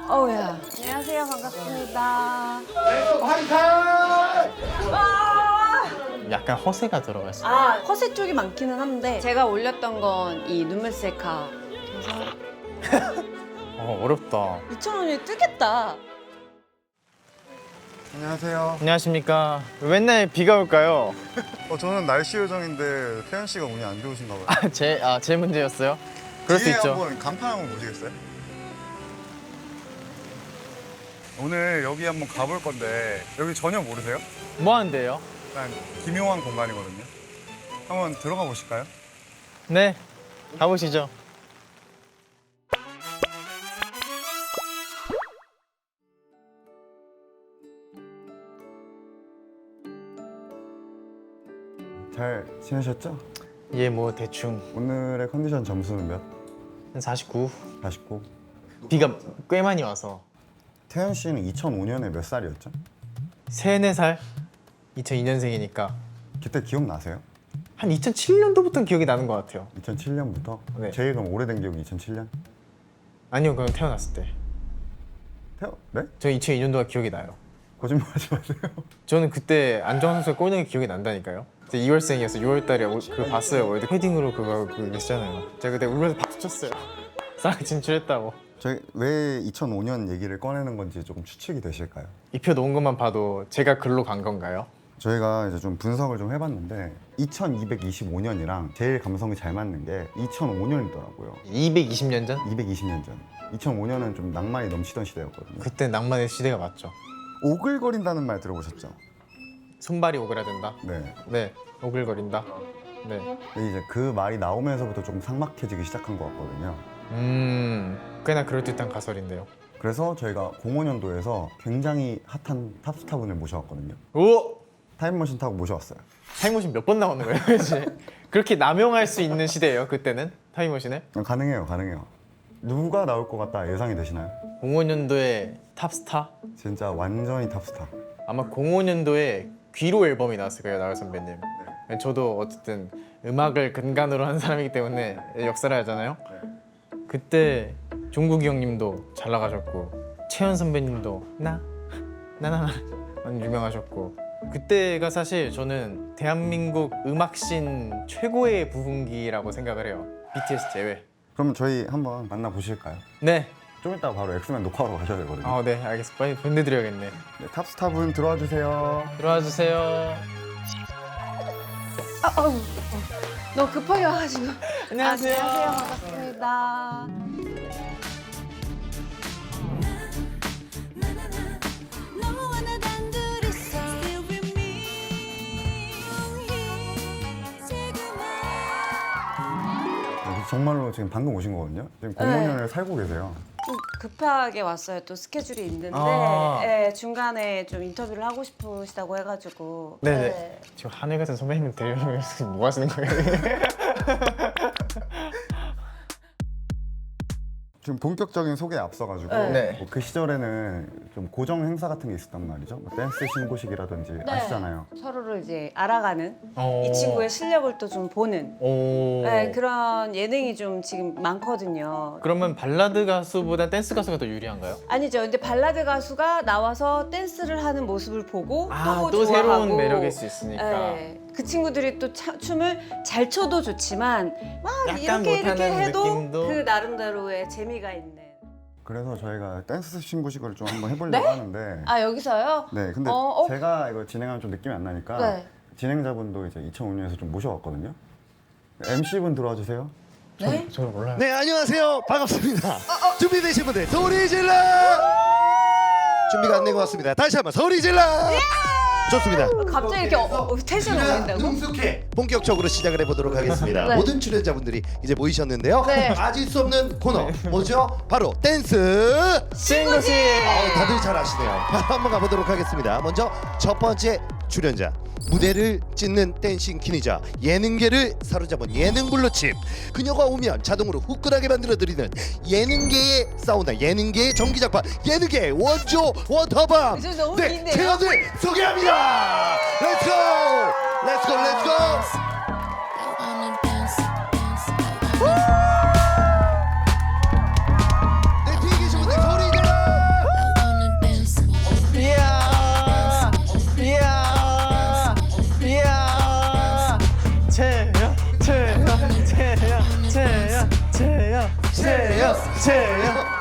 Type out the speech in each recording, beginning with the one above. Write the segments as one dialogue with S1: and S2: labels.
S1: 어우야. 안녕하세요. 반갑습니다.
S2: 약간 허세가 들어가 있어요.
S1: 아, 허세 쪽이 많기는 한데 제가 올렸던 건 이 눈물 셀카.
S2: 어렵다.
S1: 2,000원이 뜨겠다.
S3: 안녕하세요.
S2: 안녕하십니까. 맨날 비가 올까요?
S3: 저는 날씨 요정인데 태연 씨가 운이 안 좋으신가 봐요.
S2: 제 문제였어요? 그럴 수
S3: 뒤에
S2: 있죠.
S3: 한번 간판 한번 보시겠어요? 오늘 여기 한번 가볼 건데 여기 전혀 모르세요?
S2: 뭐 하는데요?
S3: 약간 기묘한 공간이거든요. 한번 들어가 보실까요?
S2: 네, 가보시죠.
S3: 잘 지내셨죠?
S2: 예, 뭐 대충
S3: 오늘의 컨디션 점수는 몇?
S2: 한 49.
S3: 49.
S2: 비가 꽤 많이 와서
S3: 태연 씨는 2005년에 몇 살이었죠?
S2: 3, 4살? 2002년생이니까
S3: 그때 기억나세요?
S2: 한 2007년도부터는 기억이 나는 것 같아요.
S3: 2007년부터?
S2: 네.
S3: 제일 그럼 오래된 기억이 2007년?
S2: 아니요, 그럼 태어났을 때.
S3: 네?
S2: 저 2002년도가 기억이 나요.
S3: 거짓말하지 마세요.
S2: 저는 그때 안정환 선수가 골 넣은 게 기억이 난다니까요. 저 2월생이어서 6월달에 그 봤어요. 월드 헤딩으로 그거 쓰잖아요. 제가 그때 울면서 박수 쳤어요. 싹 진출했다고.
S3: 저희 왜 2005년 얘기를 꺼내는 건지 조금 추측이 되실까요?
S2: 입혀 놓은 것만 봐도 제가 글로 간 건가요?
S3: 저희가 이제 좀 분석을 좀 해봤는데 2225년이랑 제일 감성이 잘 맞는 게 2005년이더라고요.
S2: 220년 전?
S3: 220년 전. 2005년은 좀 낭만이 넘치던 시대였거든요.
S2: 그때 낭만의 시대가 맞죠.
S3: 오글거린다는 말 들어보셨죠?
S2: 손발이 오그라든다.
S3: 네.
S2: 네, 오글거린다. 네.
S3: 근데 이제 그 말이 나오면서부터 조금 삭막해지기 시작한 것 같거든요.
S2: 꽤나 그럴듯한 가설인데요.
S3: 그래서 저희가 05년도에서 굉장히 핫한 탑스타분을 모셔왔거든요.
S2: 오!
S3: 타임머신 타고 모셔왔어요.
S2: 타임머신 몇 번 나오는 거예요, 이제? 그렇게 남용할 수 있는 시대예요, 그때는? 타임머신에?
S3: 가능해요, 가능해요. 누가 나올 것 같다 예상이 되시나요?
S2: 05년도에 탑스타?
S3: 진짜 완전히 탑스타.
S2: 아마 05년도에 귀로 앨범이 나왔을 거예요, 나을 선배님. 저도 어쨌든 음악을 근간으로 한 사람이기 때문에 역사를 알잖아요. 그때 종국이 형님도 잘 나가셨고 채연 선배님도 나나나 많이 유명하셨고 그때가 사실 저는 대한민국 음악씬 최고의 부흥기라고 생각을 해요. BTS 제외.
S3: 그럼 저희 한번 만나보실까요?
S2: 네.
S3: 좀 이따가 바로 엑스맨 녹화하러 가셔야 되거든요.
S2: 네, 알겠어. 빨리 보내드려야겠네.
S3: 네, 탑스타분 들어와 주세요.
S2: 들어와 주세요.
S1: 너무 급하게 와가지고.
S2: 안녕하세요.
S1: 안녕하세요. 반갑습니다.
S3: 정말로 지금 방금 오신 거거든요. 지금 05년을 살고 계세요.
S1: 좀 급하게 왔어요. 또 스케줄이 있는데 네, 중간에 좀 인터뷰를 하고 싶으시다고 해가지고.
S2: 네네.
S1: 네.
S2: 지금 하늘 같은 선배님 데려오면서 뭐 하시는 거예요?
S3: 지금 본격적인 소개에 앞서가지고
S2: 네.
S3: 뭐그 시절에는 좀 고정 행사 같은 게 있었단 말이죠. 뭐 댄스 신고식이라든지
S1: 네.
S3: 아시잖아요.
S1: 서로를 이제 알아가는 이 친구의 실력을 또 좀 보는
S2: 오.
S1: 네, 그런 예능이 좀 지금 많거든요.
S2: 그러면 발라드 가수보다 댄스 가수가 더 유리한가요?
S1: 아니죠. 근데 발라드 가수가 나와서 댄스를 하는 모습을 보고
S2: 또
S1: 좋아하고
S2: 새로운 매력일 수 있으니까.
S1: 네, 그 친구들이 또 춤을 잘 춰도 좋지만 막
S2: 약간
S1: 이렇게
S2: 못하는
S1: 해도
S2: 느낌도.
S1: 그 나름대로의 재미가 있는.
S3: 그래서 저희가 댄스 신고식을 좀 한번 해보려고 하는데
S1: 아 여기서요?
S3: 네, 근데 제가 이거 진행하면 좀 느낌이 안 나니까
S1: 네.
S3: 진행자분도 이제 2005년에서 좀 모셔왔거든요. MC분 들어와 주세요.
S1: 네?
S2: 저는 몰라요.
S4: 네, 안녕하세요. 반갑습니다. 준비되신 분들 소리 질러! 준비가 안 된 것 같습니다. 다시 한번 소리 질러! 좋습니다.
S1: 갑자기 이렇게 텐션이 올린다고?
S4: 능숙해. 본격적으로 시작을 해보도록 하겠습니다.
S1: 네.
S4: 모든 출연자분들이 이제 모이셨는데요.
S1: 네.
S4: 빠질 수 없는 코너 뭐죠? 바로 댄스.
S2: 신고식!
S4: 다들 잘 아시네요. 바로 한번 가보도록 하겠습니다. 먼저 첫 번째 출연자. 무대를 찢는 댄싱 퀸이자 예능계를 사로잡은 예능 블루칩. 그녀가 오면 자동으로 후끈하게 만들어드리는 예능계의 사우나, 예능계의 전기장판, 예능계의 원조 원터밤.
S1: 이제 너무
S4: 네,
S1: 긴데요?
S4: 제가들 소개합니다. 렛츠고! 렛츠고! 렛츠고! 네, 뒤에 계신 분들 소리 재영.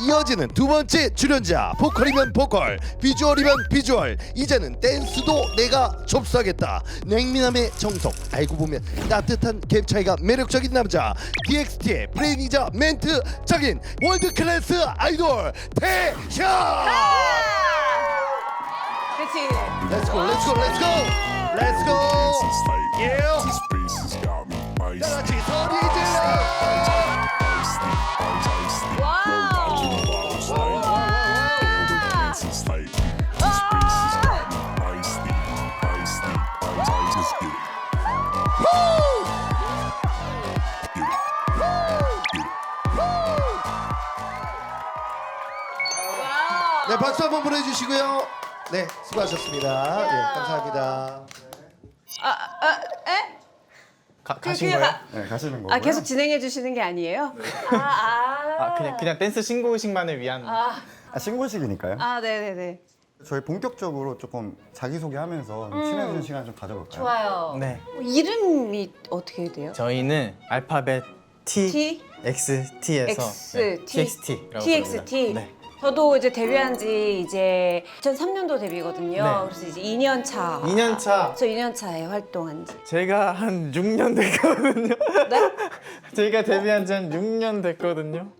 S4: 이어지는 두 번째 출연자. 보컬이면 보컬, 비주얼이면 비주얼. 이제는 댄스도 내가 접수하겠다. 냉미남의 정석. 알고 보면 따뜻한 갭 차이가 매력적인 남자. DXT의 브레인이자 멘트적인 월드 클래스 아이돌 태샤.
S1: 그렇지.
S4: Let's go, let's go, let's go, let's go. Yeah. 다 같이 소리 질러. 네, 박수 한번 보내주시고요. 네, 수고하셨습니다. 예, 감사합니다.
S1: 에?
S2: 가신
S1: 그게
S2: 거예요?
S3: 네, 가시는 거고요.
S1: 계속 진행해 주시는 게 아니에요?
S2: 그냥 댄스 신고식만을 위한.
S3: 신고식이니까요.
S1: 네네네.
S3: 저희 본격적으로 조금 자기소개하면서 좀 친해지는 시간 좀 가져볼까요?
S1: 좋아요.
S2: 네.
S1: 이름이 어떻게 돼요?
S2: 저희는 알파벳 T, X, T에서 TXT라고
S1: TXT.
S2: 네.
S1: 저도 이제 데뷔한 지 이제 2003년도 데뷔거든요.
S2: 네.
S1: 그래서 이제 2년 차.
S2: 2년 차.
S1: 저 2년 차에 활동한 지.
S2: 제가 한 6년 됐거든요.
S1: 네?
S2: 제가 데뷔한 지 한 6년 됐거든요.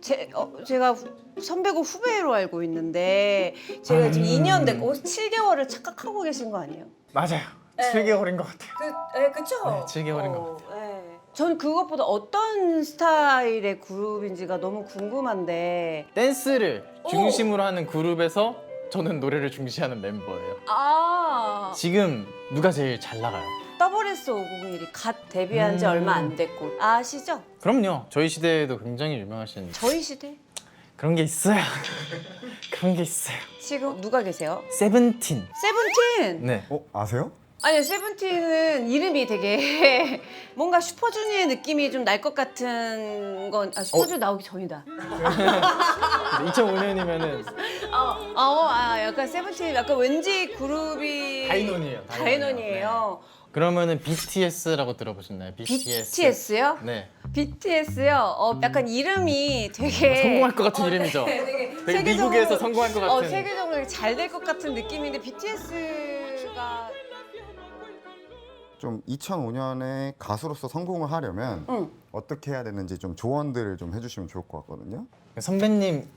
S1: 제가 선배고 후배로 알고 있는데 제가 지금 2년 됐고 7개월을 착각하고 계신 거 아니에요?
S2: 맞아요.
S1: 네.
S2: 7개월인 것 같아요.
S1: 그쵸?
S2: 네, 7개월인 것
S1: 같아요. 네. 전 그것보다 어떤 스타일의 그룹인지가 너무 궁금한데.
S2: 댄스를 중심으로 하는 그룹에서 저는 노래를 중시하는 멤버예요. 지금 누가 제일 잘 나가요?
S1: WS501이 갓 데뷔한 지 얼마 안 됐고 아시죠?
S2: 그럼요. 저희 시대에도 굉장히 유명하신
S1: 저희 시대?
S2: 그런 게 있어요. 그런 게 있어요.
S1: 지금 누가 계세요?
S2: 세븐틴.
S1: 세븐틴!
S2: 네.
S3: 아세요?
S1: 아니 세븐틴은 이름이 되게 뭔가 슈퍼주니어의 느낌이 좀 날 것 같은 건 슈퍼주니어 나오기 전이다.
S2: 2005년이면은
S1: 약간 세븐틴 약간 왠지 그룹이
S2: 다이논이에요.
S1: 다이논이에요.
S2: 그러면은 BTS라고 들어보셨나요?
S1: BTS요?
S2: 네.
S1: BTS요? 약간 이름이 되게
S2: 성공할 것 같은 이름이죠. 되게 미국에서 성공할 것 같은.
S1: 세계적으로 잘 될 것 같은 느낌인데 BTS가
S3: 좀 2005년에 가수로서 성공을 하려면 어떻게 해야 되는지 좀 조언들을 좀 해주시면 좋을 것 같거든요.
S2: 선배님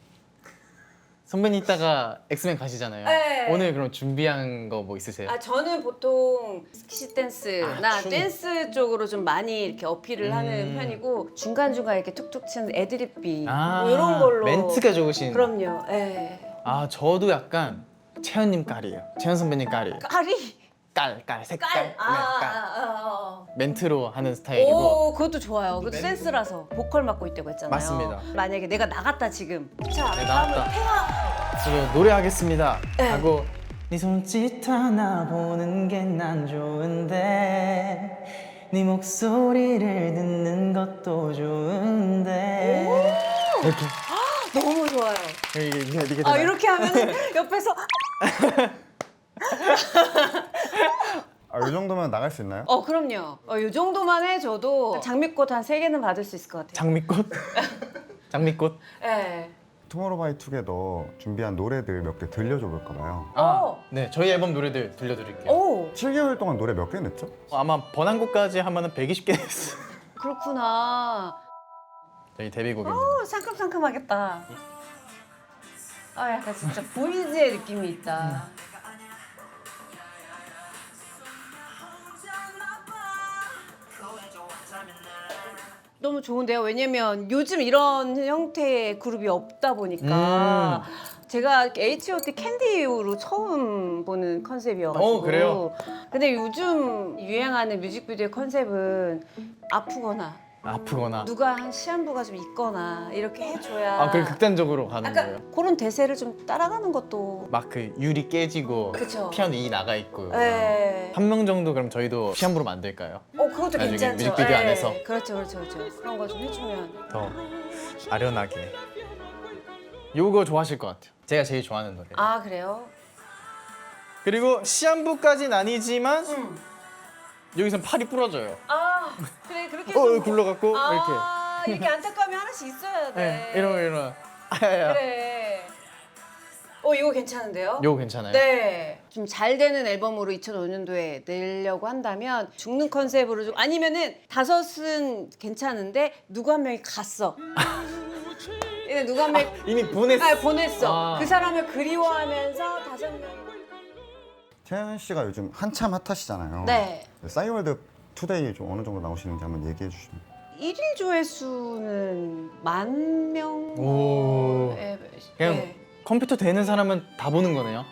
S2: 이따가 엑스맨 가시잖아요.
S1: 네.
S2: 오늘 그럼 준비한 거 뭐 있으세요?
S1: 저는 보통 스키시 댄스나
S2: 춤.
S1: 댄스 쪽으로 좀 많이 이렇게 어필을 하는 편이고 중간중간 이렇게 툭툭 치는 애드립비 뭐 이런 걸로
S2: 멘트가 좋으신.
S1: 그럼요. 예.
S2: 저도 약간 채연님 깔이에요. 채연 선배님 깔이에요.
S1: 깔이
S2: 깔 색깔.
S1: 깔.
S2: 네, 깔. 멘트로 하는 스타일이고.
S1: 오, 그것도 좋아요. 그것도 센스라서 보컬 맡고 있다고 했잖아요.
S2: 맞습니다.
S1: 만약에 내가 나갔다 지금. 자,
S2: 네,
S1: 다음은
S2: 나갔다.
S1: 태아.
S2: 지금 노래하겠습니다 하고 네 손짓 하나 보는 게 난 좋은데 네 목소리를 듣는 것도 좋은데 이렇게
S1: 너무 좋아요.
S2: 이게 되나요?
S1: 이렇게 하면 옆에서
S3: 이 정도면 나갈 수 있나요?
S1: 그럼요. 이 정도만 해줘도 장미꽃 한 3개는 받을 수 있을 것 같아요.
S2: 장미꽃? 장미꽃?
S1: 네.
S3: 투모로우바이투게더 준비한 노래들 몇 개 들려줘 볼까 봐요.
S2: 네, 저희 앨범 노래들 들려드릴게요.
S1: 오,
S3: 7개월 동안 노래 몇 개 냈죠?
S2: 아마 번안곡까지 하면 120개 됐어요.
S1: 그렇구나.
S2: 저희 데뷔곡입니다.
S1: 상큼상큼하겠다. 약간 진짜 보이즈의 느낌이 있다. 너무 좋은데요. 왜냐면 요즘 이런 형태의 그룹이 없다 보니까 제가 H.O.T 캔디 이후로 처음 보는 컨셉이어가지고.
S2: 그래요?
S1: 근데 요즘 유행하는 뮤직비디오 컨셉은 아프거나 누가 한 시한부가 좀 있거나 이렇게 해줘야.
S2: 그게 극단적으로 가는 거예요.
S1: 약간 그런 대세를 좀 따라가는 것도.
S2: 막 그 유리 깨지고
S1: 그쵸.
S2: 피아노 2 나가 있고
S1: 네.
S2: 한 명 정도 그럼 저희도 시험부로 만들까요?
S1: 그것도
S2: 나중에
S1: 괜찮죠.
S2: 뮤직비디오
S1: 네.
S2: 안에서.
S1: 그렇죠. 그런 거 좀 해주면.
S2: 더 아련하게. 요거 좋아하실 것 같아요. 제가 제일 좋아하는 노래.
S1: 그래요?
S2: 그리고 시한부까지는 아니지만 여기선 팔이 부러져요.
S1: 그래 그렇게.
S2: 굴러갖고 이렇게.
S1: 이렇게 안타까움이 하나씩 있어야 돼.
S2: 네, 이런. 아야야.
S1: 그래. 이거 괜찮은데요?
S2: 요거 괜찮아요?
S1: 네. 좀 잘 되는 앨범으로 2005년도에 내려고 한다면 죽는 컨셉으로 좀 아니면은 5은 괜찮은데 누구 한 명이 갔어. 근데 누구 한 명이
S2: 이미 보냈어.
S1: 보냈어.
S2: 아.
S1: 그 사람을 그리워하면서 5명.
S3: 태연 씨가 요즘 한참 핫하시잖아요.
S1: 네.
S3: 싸이월드 투데이 좀 어느 정도 나오시는지 한번 얘기해 주시면.
S1: 1일 조회수는 10,000명.
S2: 오. 그냥 컴퓨터 되는 사람은 다 보는 거네요.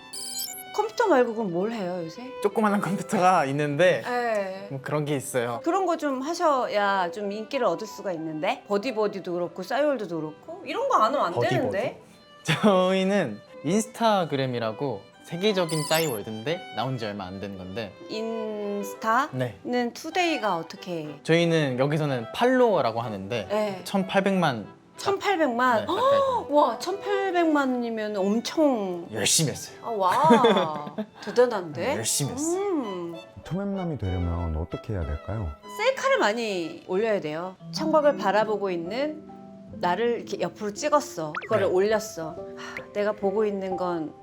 S1: 컴퓨터 말고 그럼 뭘 해요 요새?
S2: 조그만한 컴퓨터가 있는데
S1: 네.
S2: 뭐 그런 게 있어요.
S1: 그런 거 좀 하셔야 좀 인기를 얻을 수가 있는데 버디버디도 그렇고 싸이월드도 그렇고 이런 거 안 하면 안
S2: 버디버디?
S1: 되는데.
S2: 저희는 인스타그램이라고 세계적인 싸이월드인데 나온 지 얼마 안 된 건데
S1: 인스타는
S2: 네.
S1: 투데이가 어떻게 해?
S2: 저희는 여기서는 팔로워라고 하는데
S1: 네.
S2: 1800만
S1: 1800만.
S2: 네, 가까이
S1: 와 1800만이면 엄청.
S2: 열심히 했어요.
S1: 와 대단한데?
S2: 열심히 했어요.
S3: 투맵남이 되려면 어떻게 해야 될까요?
S1: 셀카를 많이 올려야 돼요. 창밖을 바라보고 있는 나를 이렇게 옆으로 찍었어. 그거를
S2: 네.
S1: 올렸어. 내가 보고 있는 건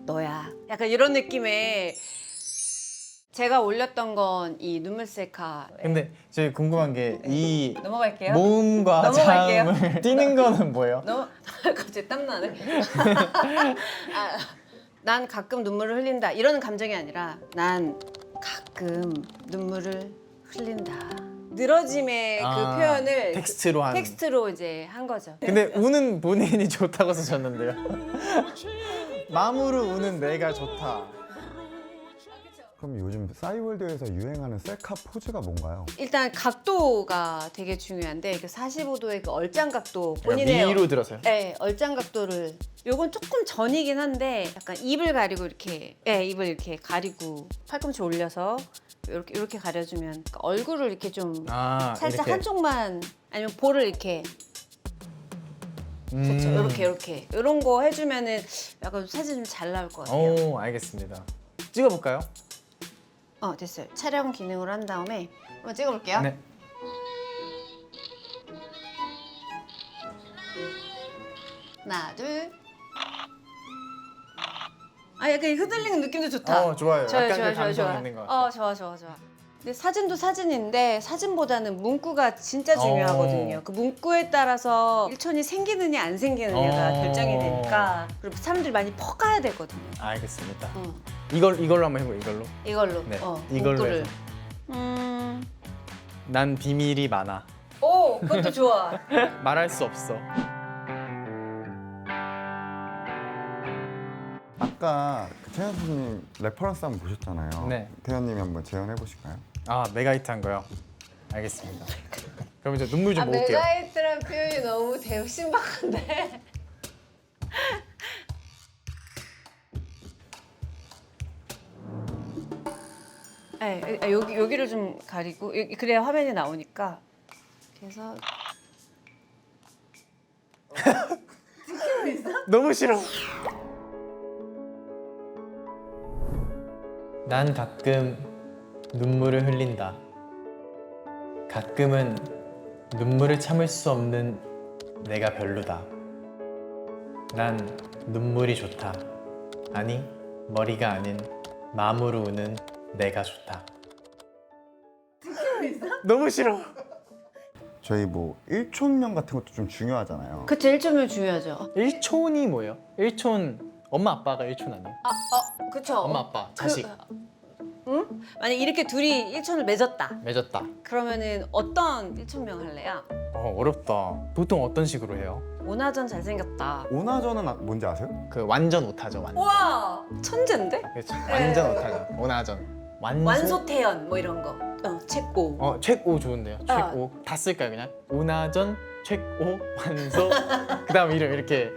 S1: 너야. 약간 이런 느낌의. 제가 올렸던 건 이 눈물 셀카.
S2: 근데 저희 궁금한 게 이
S1: 넘어갈게요.
S2: 모음과
S1: 넘어갈게요.
S2: 자음을 띄는 거는 뭐예요?
S1: 갑자기 땀나네. 난 가끔 눈물을 흘린다. 이런 감정이 아니라 난 가끔 눈물을 흘린다. 늘어짐의 그 표현을
S2: 텍스트로 한.
S1: 텍스트로 이제 한 거죠.
S2: 근데 우는 본인이 좋다고 쓰셨는데요. 마음으로 우는 내가 좋다.
S3: 그럼 요즘 싸이월드에서 유행하는 셀카 포즈가 뭔가요?
S1: 일단 각도가 되게 중요한데 그 45도의 그 얼짱 각도 본인의
S2: 위로 들어서요.
S1: 네, 얼짱 각도를. 요건 조금 전이긴 한데 약간 입을 가리고 이렇게 입을 이렇게 가리고 팔꿈치 올려서 이렇게 가려주면 그러니까 얼굴을 이렇게 좀 살짝
S2: 이렇게.
S1: 한쪽만 아니면 볼을 이렇게 그렇죠. 이렇게 이런 거 해주면은 약간 사진 좀 잘 나올 것 같아요.
S2: 오, 알겠습니다. 찍어볼까요?
S1: 됐어요. 촬영 기능으로 한 다음에 한번 찍어볼게요.
S2: 네.
S1: 하나, 둘. 약간 흔들리는 느낌도 좋다.
S2: 좋아요.
S1: 좋아요,
S2: 약간
S1: 좋아요,
S2: 그 감성
S1: 좋아요.
S2: 있는 것 같아요.
S1: 좋아. 근데 사진도 사진인데 사진보다는 문구가 진짜 중요하거든요. 그 문구에 따라서 일촌이 생기느냐 안 생기느냐가 결정이 되니까 그리고 사람들이 많이 퍼가야 되거든요.
S2: 알겠습니다.
S1: 응.
S2: 이걸로 한번 해볼게요. 이걸로.
S1: 이걸로.
S2: 네, 이걸로
S1: 문구를.
S2: 해서. 난 비밀이 많아.
S1: 그것도 좋아.
S2: 말할 수 없어.
S3: 아까 그 태연 선생님 레퍼런스 한번 보셨잖아요.
S2: 네.
S3: 태연님이 한번 재현해 보실까요?
S2: 메가히트 한 거요? 알겠습니다. 그럼 이제 눈물 좀 먹을게요.
S1: 메가히트란 표현이 너무 신박한데. 여기를 좀 가리고 그래야 화면이 나오니까. 그래서
S2: 너무 싫어. 난 가끔 눈물을 흘린다. 가끔은 눈물을 참을 수 없는 내가 별로다. 난 눈물이 좋다. 아니, 머리가 아닌 마음으로 우는 내가 좋다. 너무 싫어.
S3: 저희 뭐 일촌명 같은 것도 좀 중요하잖아요.
S1: 그쵸, 1점이 중요하죠.
S2: 일촌이 뭐예요? 일촌 엄마 아빠가 일촌 아니에요?
S1: 그쵸.
S2: 엄마 아빠 자식
S1: 응? 만약 이렇게 둘이 일촌을 맺었다.
S2: 맺었다.
S1: 그러면은 어떤 일촌명 할래요?
S2: 어렵다. 보통 어떤 식으로 해요?
S1: 오나전 잘생겼다.
S3: 오나전은 뭔지 아세요?
S2: 그 완전 오타죠. 완전.
S1: 우와, 천재인데?
S2: 그렇죠. 완전 오타죠. 오나전.
S1: 완소태연 뭐 이런 거. 책고.
S2: 책오 좋은데요. 책오 다 쓸까요 그냥? 오나전, 책오, 완소. 그다음 이름 이렇게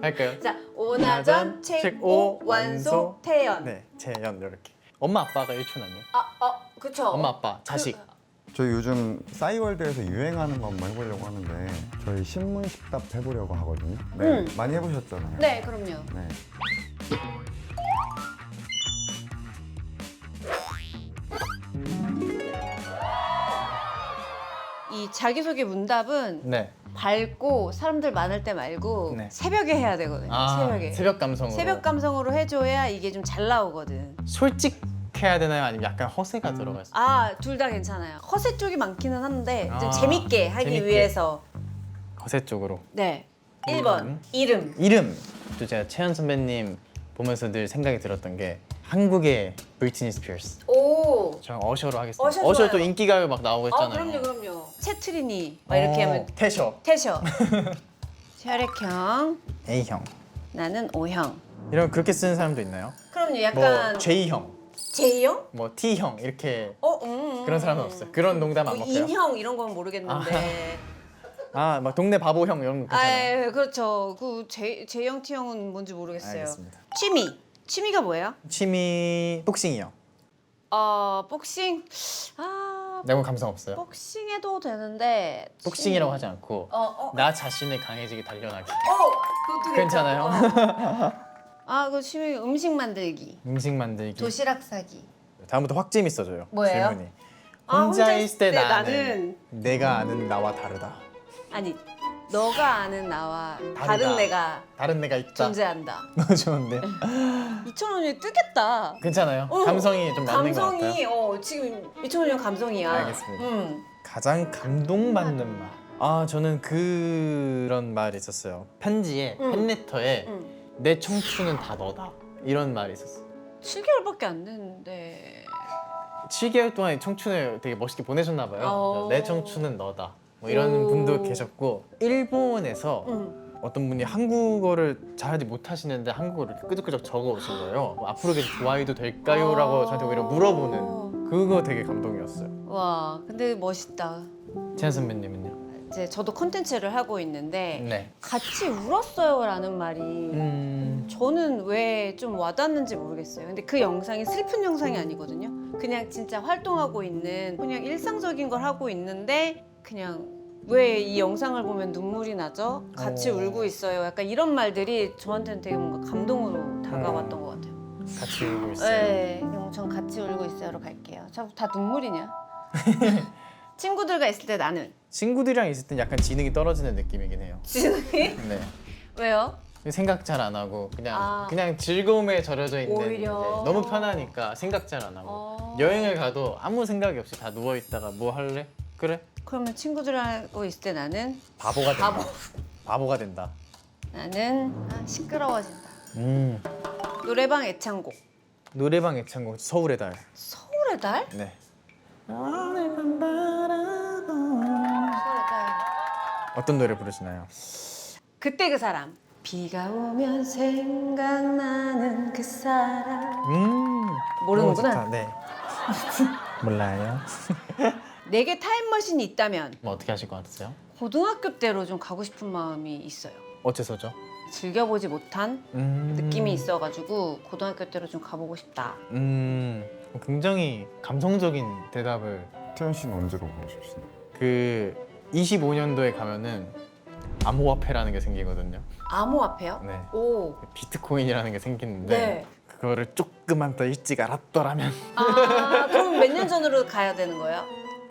S2: 할까요?
S1: 자, 오나전, 책오, 완소, 태연.
S2: 네, 재연 이렇게. 엄마 아빠가 일촌 아니에요?
S1: 그쵸.
S2: 엄마 아빠 자식.
S3: 저희 요즘 싸이월드에서 유행하는 거 한번 해보려고 하는데 저희 신문식답 해보려고 하거든요. 네, 많이 해보셨잖아요.
S1: 네, 그럼요.
S3: 네.
S1: 이 이 자기소개 문답은
S2: 네.
S1: 밝고 사람들 많을 때 말고
S2: 네.
S1: 새벽에 해야 되거든요.
S2: 아,
S1: 새벽에.
S2: 새벽 감성으로.
S1: 새벽 감성으로 해줘야 이게 좀 잘 나오거든.
S2: 솔직해야 되나요? 아니면 약간 허세가 들어가 있어요?
S1: 아, 둘 다 괜찮아요. 허세 쪽이 많기는 한데 좀
S2: 아,
S1: 재밌게 하기
S2: 재밌게.
S1: 위해서.
S2: 허세 쪽으로.
S1: 네. 1번 이름.
S2: 이름. 또 제가 채연 선배님 보면서 늘 생각이 들었던 게 한국의 브리트니 스피어스.
S1: 오.
S2: 저는 어셔로 하겠습니다.
S1: 어셔
S2: 어셔 또
S1: 좋아요.
S2: 인기가요 막 나오고 했잖아요.
S1: 그럼요. 채트리니 막 이렇게 하면
S2: 태셔.
S1: 태셔. 혈액형.
S2: A형.
S1: 나는 O형.
S2: 이런 그렇게 쓰는 사람도 있나요?
S1: 그럼요.
S2: 뭐
S1: 약간
S2: J형,
S1: J형?
S2: 뭐 T형 이렇게
S1: 어,
S2: 그런 사람은 없어요. 그런 농담 안
S1: 뭐
S2: 먹어요?
S1: 인형 이런 건 모르겠는데.
S2: 아, 막 동네 바보형 이런 거 괜찮아요.
S1: 아, 그렇죠. 그 J형, T형은 뭔지 모르겠어요.
S2: 알겠습니다.
S1: 취미가 뭐예요?
S2: 취미 복싱이요.
S1: 복싱. 아,
S2: 내고 감성 없어요.
S1: 복싱해도 되는데.
S2: 복싱이라고 하지 않고
S1: 어.
S2: 나 자신을 강해지게 단련하기.
S1: 그것도
S2: 괜찮아요?
S1: 그 취미 음식 만들기,
S2: 음식 만들기.
S1: 도시락 싸기.
S2: 다음부터 확 재밌어져요.
S1: 뭐예요?
S2: 질문이.
S1: 아,
S2: 혼자 있을 때 나는
S1: 나는
S2: 내가 아는 나와 다르다.
S1: 아니, 너가 아는 나와
S2: 다르다.
S1: 다른 내가
S2: 다른 내가 있다.
S1: 존재한다.
S2: 너무 좋은데.
S1: 2,000원이 뜨겠다.
S2: 괜찮아요? 감성이 좀 맞는 것 같아요.
S1: 감성이 지금 2,000원이면 감성이야.
S2: 알겠습니다.
S1: 음.
S2: 가장 감동받는 말. 아, 저는 그런 말이 있었어요. 편지에 팬레터에 내 청춘은 다 너다. 이런 말이 있었어요.
S1: 7개월밖에 안 됐는데.
S2: 7개월 동안 청춘을 되게 멋있게 보내셨나 봐요.
S1: 어.
S2: 내 청춘은 너다. 뭐 이런
S1: 오.
S2: 분도 계셨고 일본에서 어떤 분이 한국어를 잘하지 못하시는데 한국어를 이렇게 끄적끄적 적어 오신 거예요. 뭐 앞으로 계속 좋아해도 될까요? 라고 저한테 오히려 물어보는 그거 되게 감동이었어요.
S1: 와, 근데 멋있다.
S2: 채연 선배님은요?
S1: 이제 저도 콘텐츠를 하고 있는데
S2: 네.
S1: 같이 울었어요라는 말이 저는 왜 좀 와닿는지 모르겠어요. 근데 그 영상이 슬픈 영상이 아니거든요. 그냥 진짜 활동하고 있는 그냥 일상적인 걸 하고 있는데 그냥 왜 이 영상을 보면 눈물이 나죠? 같이 울고 있어요. 약간 이런 말들이 저한테는 되게 뭔가 감동으로 다가왔던 것 같아요.
S2: 같이 울고 있어요.
S1: 네, 그럼 전 같이 울고 있어요로 갈게요. 자꾸 다 눈물이냐? 친구들과 있을 때 나는
S2: 친구들이랑 있을 땐 약간 지능이 떨어지는 느낌이긴 해요.
S1: 지능이?
S2: 네.
S1: 왜요?
S2: 생각 잘 안 하고 그냥
S1: 아.
S2: 그냥 즐거움에 절여져 있는
S1: 오히려.
S2: 네, 너무 편하니까 생각 잘 안 하고
S1: 어.
S2: 여행을 가도 아무 생각이 없이 다 누워 있다가 뭐 할래? 그래?
S1: 그러면 친구들하고 있을 때 나는
S2: 바보가 된다.
S1: 바보.
S2: 바보가 된다.
S1: 나는 시끄러워진다. 노래방 애창곡.
S2: 노래방 애창곡 서울의 달.
S1: 서울의 달?
S2: 네.
S1: 서울의 달.
S2: 어떤 노래 부르시나요?
S1: 그때 그 사람. 비가 오면 생각나는 그 사람. 모르는구나.
S2: 너무 좋다. 네. 몰라요.
S1: 내게 타임머신이 있다면
S2: 뭐 어떻게 하실 것 같으세요?
S1: 고등학교 때로 좀 가고 싶은 마음이 있어요.
S2: 어째서죠?
S1: 즐겨보지 못한 느낌이 있어가지고 고등학교 때로 좀 가보고 싶다.
S2: 굉장히 감성적인 대답을.
S3: 태연 씨는 언제로 가고 싶으신가요?
S2: 그 25년도에 가면은 암호화폐라는 게 생기거든요.
S1: 암호화폐요?
S2: 네.
S1: 오.
S2: 비트코인이라는 게 생기는데
S1: 네.
S2: 그거를 조금만 더 일찍 알았더라면
S1: 그럼 몇 년 전으로 가야 되는 거예요?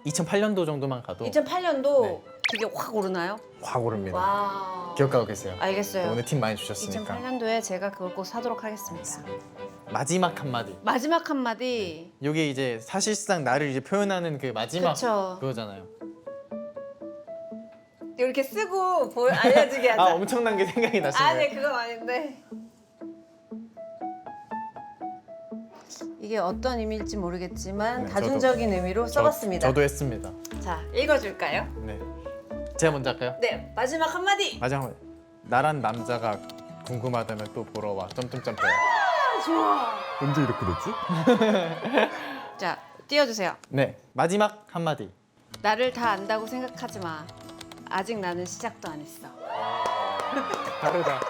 S2: 2008년도 정도만 가도
S1: 2008년도
S2: 네.
S1: 그게 확 오르나요?
S2: 확 오릅니다.
S1: 와.
S2: 기억하고 계세요?
S1: 알겠어요.
S2: 오늘 팁 많이 주셨으니까.
S1: 2008년도에 제가 그걸 꼭 사도록 하겠습니다.
S2: 마지막 한마디.
S1: 마지막 한마디.
S2: 이게 이제 사실상 나를 이제 표현하는 그 마지막
S1: 그쵸.
S2: 그거잖아요.
S1: 이렇게 쓰고 알려주게 하자.
S2: 아, 엄청난 게 생각이 나시네요.
S1: 아니 그건 아닌데. 이게 어떤 의미일지 모르겠지만
S2: 네,
S1: 다중적인 의미로 써봤습니다.
S2: 저도 했습니다.
S1: 자, 읽어줄까요?
S2: 네. 제가 먼저 할까요?
S1: 네, 마지막 한마디.
S2: 마지막 나란 남자가 궁금하다면 또 보러 와. 점점점점.
S1: 좋아.
S3: 언제 이렇게 됐지?
S1: 자, 띄워주세요.
S2: 네. 마지막 한마디.
S1: 나를 다 안다고 생각하지 마. 아직 나는 시작도 안 했어.
S2: 다르다.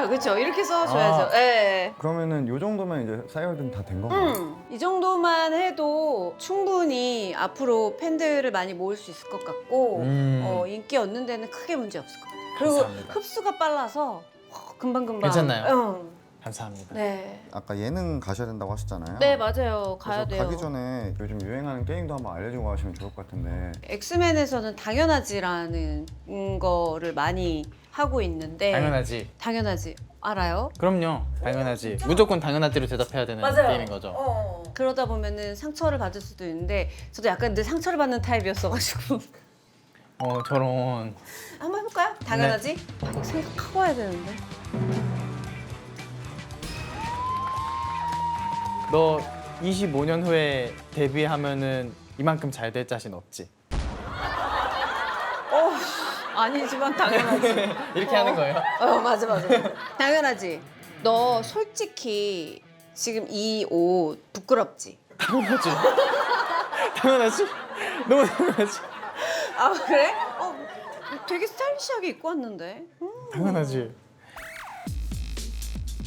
S1: 그렇죠. 이렇게 써줘야죠. 네.
S3: 그러면은 요 정도면 이제 싸이월드는 다 된 건가요?
S1: 이 정도만 해도 충분히 앞으로 팬들을 많이 모을 수 있을 것 같고 인기 얻는 데는 크게 문제 없을 것 같아요. 그리고
S2: 감사합니다.
S1: 흡수가 빨라서 금방금방.
S2: 괜찮나요? 감사합니다.
S1: 네.
S3: 아까 예능 가셔야 된다고 하셨잖아요.
S1: 네, 맞아요. 가야
S3: 그래서
S1: 돼요.
S3: 가기 전에 요즘 유행하는 게임도 한번 알려주고 가시면 좋을 것 같은데.
S1: 엑스맨에서는 당연하지라는 거를 많이 하고 있는데
S2: 당연하지.
S1: 당연하지. 알아요?
S2: 그럼요. 당연하지. 무조건 당연하지로 대답해야 되는 게임인 거죠.
S1: 그러다 보면은 상처를 받을 수도 있는데 저도 약간 늘 상처를 받는 타입이었어가지고
S2: 저런.
S1: 한번 해볼까요? 당연하지? 꼭 생각하고 해야 되는데.
S2: 너 25년 후에 데뷔하면은 이만큼 잘 될 자신 없지?
S1: 아니지만 당연하지.
S2: 이렇게 하는 거예요?
S1: 맞아. 당연하지. 너 솔직히 지금 이 옷 부끄럽지?
S2: 당연하지. 당연하지. 너무 당연하지.
S1: 아 그래? 되게 스타일리시하게 입고 왔는데.
S2: 당연하지.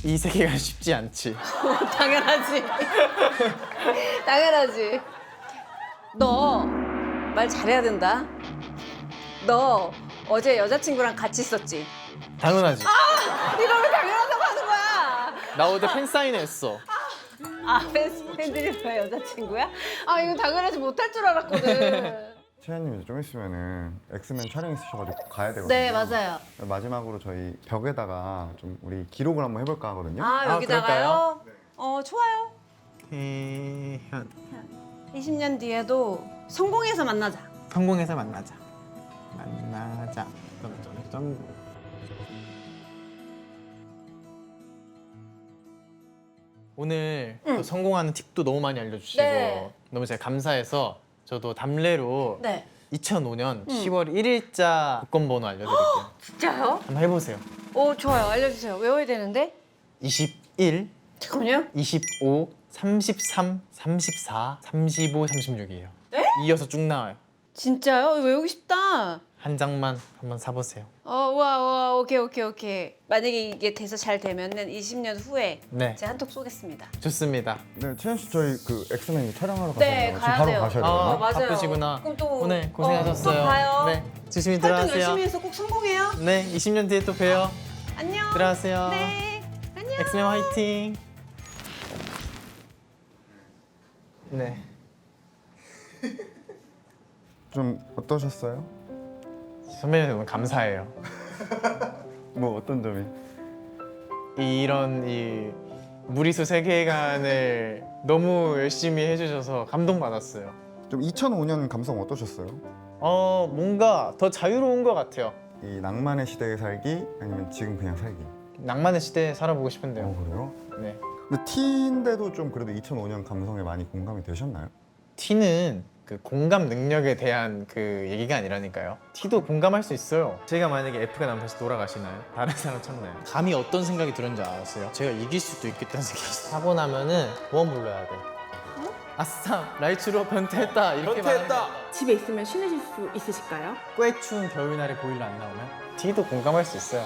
S2: 이 세계가 쉽지 않지.
S1: 당연하지. 당연하지. 너 말 잘해야 된다. 너 어제 여자친구랑 같이 있었지?
S2: 당연하지.
S1: 네가 왜 당연하다고 하는 거야?
S2: 나 어제 팬 사인회했어.
S1: 팬들이 왜 여자친구야? 이거 당연하지 못할 줄 알았거든.
S3: 채연님 이제 좀 있으면은 엑스맨 촬영 있으셔가지고 가야 되거든요.
S1: 네, 맞아요.
S3: 마지막으로 저희 벽에다가 좀 우리 기록을 한번 해볼까 하거든요.
S1: 여기다가요? 좋아요.
S2: 태현.
S1: 20년 뒤에도 성공해서 만나자.
S2: 성공해서 만나자. 만나자. 점점점. 오늘 또 성공하는 팁도 너무 많이 알려주시고
S1: 네.
S2: 너무 제가 감사해서 저도 답례로
S1: 네.
S2: 2005년 10월 1일자 복권번호 알려드릴게요.
S1: 진짜요?
S2: 한번 해보세요.
S1: 좋아요. 알려주세요. 외워야 되는데.
S2: 21,
S1: 잠깐만요.
S2: 25, 33, 34, 35, 36이에요.
S1: 네?
S2: 이어서 쭉 나와요.
S1: 진짜요? 외우고 싶다.
S2: 한 장만 한번 사보세요.
S1: 와, 오케이. 만약에 이게 돼서 잘 되면은 20년 후에
S2: 네,
S1: 제가 한턱 쏘겠습니다.
S2: 좋습니다.
S3: 네, 채연 씨 저희 그 엑스맨 촬영하러
S1: 네,
S3: 가잖아요.
S1: 가야
S3: 지금 바로
S1: 돼요.
S3: 가셔야
S1: 아,
S3: 되거든요.
S1: 맞아요.
S2: 바쁘시구나.
S1: 그럼 또
S2: 오늘 고생하셨어요.
S1: 또 봐요.
S2: 네, 조심히
S1: 활동
S2: 들어가세요.
S1: 열심히 해서 꼭 성공해요.
S2: 네, 20년 뒤에 또 봬요.
S1: 안녕.
S2: 들어가세요.
S1: 네. 안녕.
S2: 엑스맨 화이팅. 네.
S3: 좀 어떠셨어요?
S2: 선배님 너무 감사해요.
S3: 뭐 어떤 점이?
S2: 이런 이 무리수 세계관을 너무 열심히 해주셔서 감동받았어요.
S3: 좀 2005년 감성 어떠셨어요?
S2: 뭔가 더 자유로운 것 같아요.
S3: 이 낭만의 시대에 살기 아니면 지금 그냥 살기?
S2: 낭만의 시대에 살아보고 싶은데요.
S3: 그래요?
S2: 네.
S3: 근데 T인데도 좀 그래도 2005년 감성에 많이 공감이 되셨나요?
S2: T는 그 공감 능력에 대한 그 얘기가 아니라니까요. T도 공감할 수 있어요. 제가 만약에 F가 나면 다시 돌아가시나요? 다른 사람 찾나요? 감히 어떤 생각이 들었는지 알았어요. 제가 이길 수도 있겠다는 생각이 있어요. 하고 나면은 보험 불러야 돼. 아싸! 라이츠로 변태했다! 이렇게 변태했다!
S5: 집에 있으면 쉬내실 수 있으실까요?
S2: 꽤 추운 겨울날에 보일러 안 나오면? T도 공감할 수 있어요.